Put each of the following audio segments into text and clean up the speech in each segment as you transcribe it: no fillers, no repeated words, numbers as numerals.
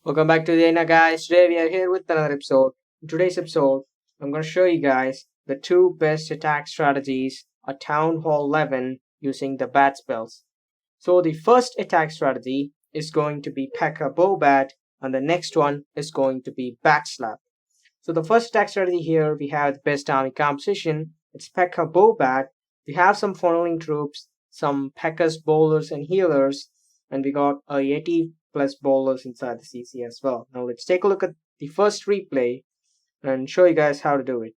Welcome back to the arena, guys. Today we are here with another episode. In today's episode, I'm going to show you guys the two best attack strategies at Town Hall 11 using the bat spells. So the first attack strategy is going to be PekkaBoBat, and the next one is going to be Bat Slap. So the first attack strategy here, we have the best army composition. It's PekkaBoBat. We have some funneling troops, some Pekka's bowlers and healers, and we got a Yeti plus bowlers inside the CC as well. Now let's take a look at the first replay and show you guys how to do it.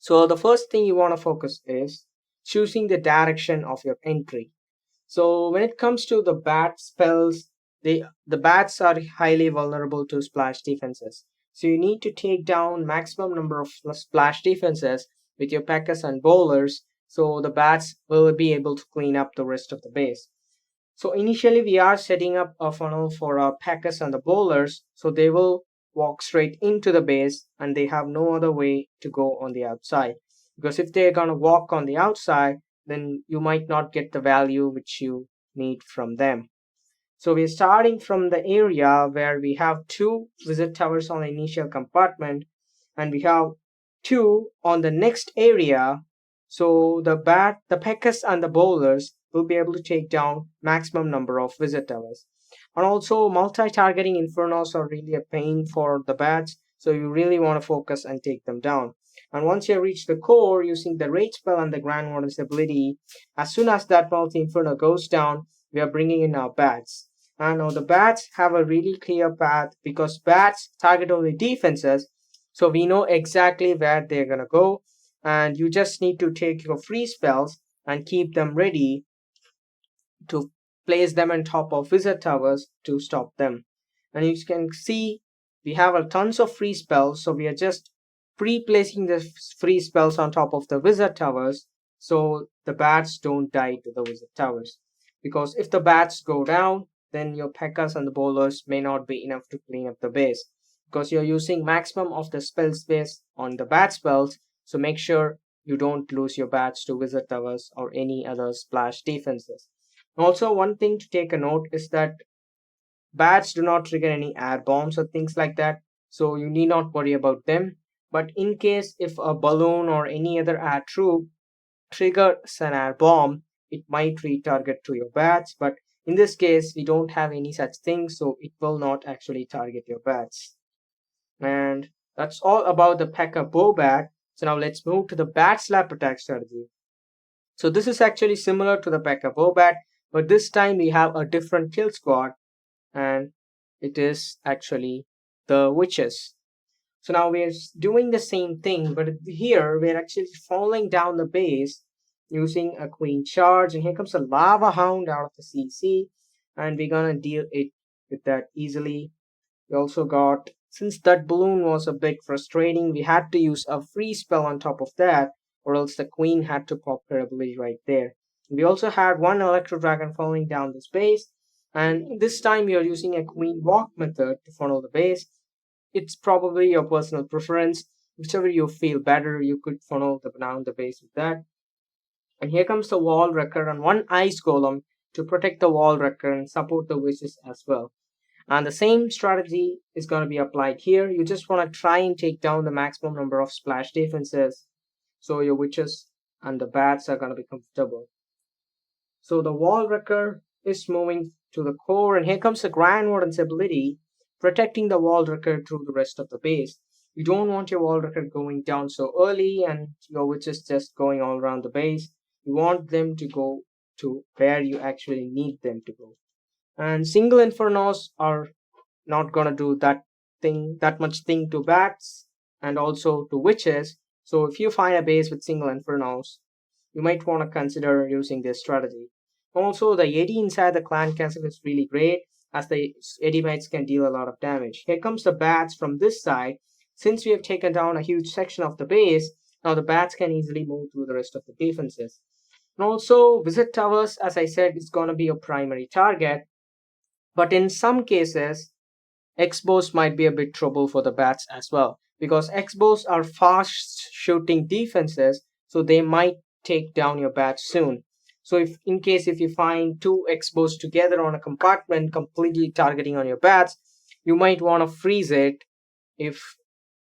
So the first thing you want to focus is choosing the direction of your entry. So when it comes to the bat spells, the bats are highly vulnerable to splash defenses. So you need to take down maximum number of splash defenses with your Pekkas and bowlers, so the bats will be able to clean up the rest of the base. So initially we are setting up a funnel for our Pekkas and the bowlers, so they will walk straight into the base and they have no other way to go on the outside. Because if they're gonna walk on the outside, then you might not get the value which you need from them. So we're starting from the area where we have two visit towers on the initial compartment and we have two on the next area. So the Pekkas and the bowlers will be able to take down maximum number of visit towers. And also multi-targeting infernos are really a pain for the bats, so you really want to focus and take them down. And once you reach the core using the rage spell and the Grand Warden's ability, as soon as that multi-inferno goes down, we are bringing in our bats. And now the bats have a really clear path because bats target only defenses, so we know exactly where they're gonna go, and you just need to take your free spells and keep them ready to place them on top of wizard towers to stop them. And you can see we have a tons of free spells, so we are just pre-placing the free spells on top of the wizard towers so the bats don't die to the wizard towers. Because if the bats go down, then your Pekkas and the bowlers may not be enough to clean up the base. Because you're using maximum of the spell space on the bat spells, so make sure you don't lose your bats to wizard towers or any other splash defenses. Also, one thing to take a note is that bats do not trigger any air bombs or things like that, so you need not worry about them. But in case if a balloon or any other air troop triggers an air bomb, it might retarget to your bats, but in this case we don't have any such thing, so it will not actually target your bats. And that's all about the PekkaBoBat. So now let's move to the bat slap attack strategy. So this is actually similar to the PekkaBoBat, but this time we have a different kill squad, and it is actually the witches. So now we're doing the same thing, but here we're actually falling down the base using a queen charge, and here comes a lava hound out of the CC, and we're gonna deal it with that easily. We also got, since that balloon was a bit frustrating, we had to use a free spell on top of that, or else the queen had to pop her ability right there. We also had one electro dragon falling down this base, and this time we are using a queen walk method to funnel the base. It's probably your personal preference. Whichever you feel better, you could funnel down the base with that. And here comes the wall wrecker and one ice golem to protect the wall wrecker and support the witches as well. And the same strategy is going to be applied here. You just want to try and take down the maximum number of splash defenses, so your witches and the bats are going to be comfortable. So the wall wrecker is moving to the core, and here comes the Grand Warden's ability, protecting the wall wrecker through the rest of the base. You don't want your wall wrecker going down so early and your witches just going all around the base. You want them to go to where you actually need them to go. And single infernos are not gonna do that much thing to bats and also to witches. So if you find a base with single infernos, you might want to consider using this strategy. Also, the Yeti inside the clan castle is really great, as the Yeti mites can deal a lot of damage. Here comes the bats from this side. Since we have taken down a huge section of the base, now the bats can easily move through the rest of the defenses. And also, visit towers, as I said, is going to be a primary target. But in some cases, X-bows might be a bit trouble for the bats as well, because X-bows are fast shooting defenses, so they might take down your bats soon. So if you find two X-bows together on a compartment completely targeting on your bats, you might want to freeze it if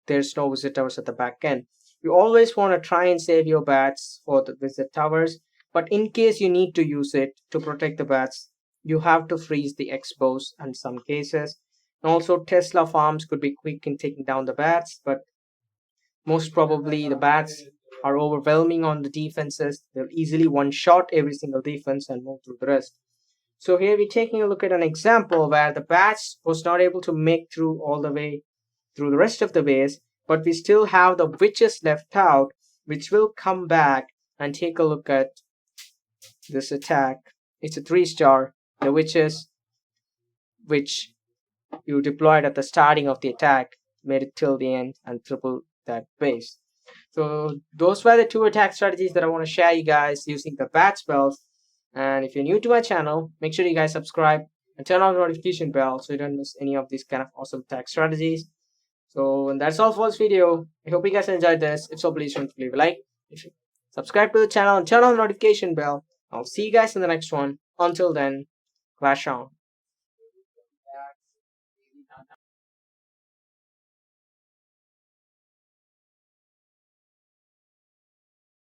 there's no visit towers at the back end. You always want to try and save your bats for the visit towers, but in case you need to use it to protect the bats, you have to freeze the expos in some cases. And also, Tesla farms could be quick in taking down the bats, but most probably the bats are overwhelming on the defenses. They'll easily one shot every single defense and move through the rest. So here we're taking a look at an example where the bats was not able to make through all the way through the rest of the base, but we still have the witches left out, which will come back and take a look at this attack. It's a 3-star. The witches, which you deployed at the starting of the attack, made it till the end and triple that base. So those were the 2 attack strategies that I want to share you guys using the bat spells. And if you're new to my channel, make sure you guys subscribe and turn on the notification bell so you don't miss any of these kind of awesome attack strategies. So and that's all for this video. I hope you guys enjoyed this. If so, please don't leave a like, subscribe to the channel and turn on the notification bell. I'll see you guys in the next one. Until then, clash on.